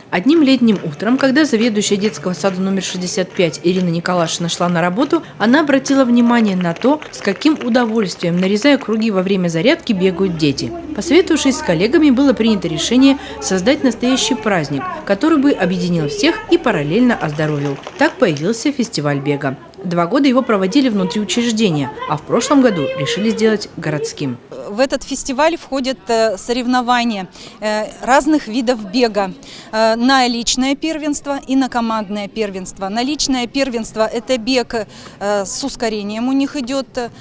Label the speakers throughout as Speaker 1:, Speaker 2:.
Speaker 1: Одним летним утром, когда заведующая детского сада номер 65 Ирина Николашина шла на работу, она обратила внимание на то, с каким удовольствием, нарезая круги во время зарядки, бегают дети. Посоветовавшись с коллегами, было принято решение создать настоящий праздник, который бы объединил всех и параллельно оздоровил. Так появился фестиваль бега. 2 года его проводили внутри учреждения, а в прошлом году решили сделать городским.
Speaker 2: В этот фестиваль входят соревнования разных видов бега на личное первенство и на командное первенство. На личное первенство – это бег с ускорением у них идет,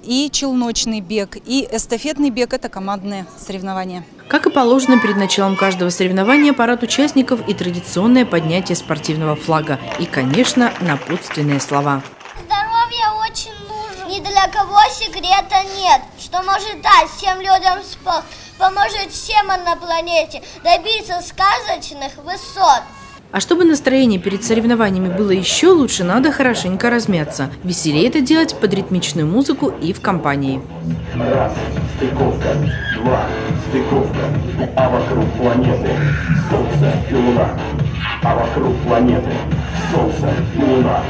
Speaker 2: и челночный бег, и эстафетный бег – это командные соревнования.
Speaker 1: Как и положено, перед началом каждого соревнования парад участников и традиционное поднятие спортивного флага. И, конечно, напутственные слова.
Speaker 3: Здоровье очень нужно. Ни для кого секрета нет. Что может дать всем людям спорт, поможет всем на планете добиться сказочных высот.
Speaker 1: А чтобы настроение перед соревнованиями было еще лучше, надо хорошенько размяться. Веселее это делать под ритмичную музыку и в компании.
Speaker 4: Раз, стыковка, 2, стыковка, а вокруг планеты Солнце и Луна, а вокруг планеты Солнце и Луна.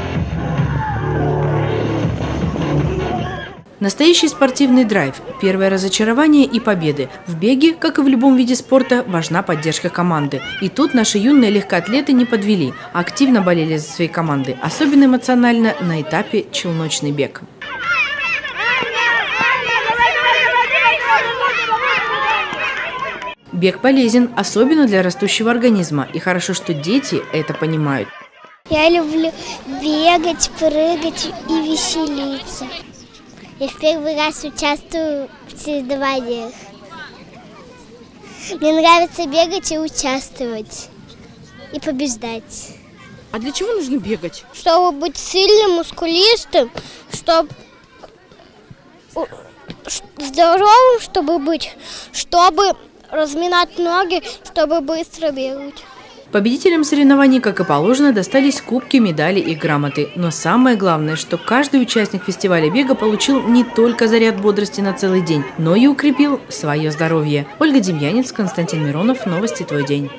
Speaker 1: Настоящий спортивный драйв, первое разочарование и победы. В беге, как и в любом виде спорта, важна поддержка команды. И тут наши юные легкоатлеты не подвели, а активно болели за свои команды, особенно эмоционально на этапе челночный бег. Бег полезен, особенно для растущего организма, и хорошо, что дети это понимают.
Speaker 3: Я люблю бегать, прыгать и веселиться. Я в первый раз участвую в соревнованиях. Мне нравится бегать и участвовать, и побеждать.
Speaker 5: А для чего нужно бегать?
Speaker 3: Чтобы быть сильным, мускулистым, чтобы здоровым, чтобы разминать ноги, чтобы быстро бегать.
Speaker 1: Победителям соревнований, как и положено, достались кубки, медали и грамоты. Но самое главное, что каждый участник фестиваля бега получил не только заряд бодрости на целый день, но и укрепил свое здоровье. Ольга Демьянец, Константин Миронов. Новости «Твой день».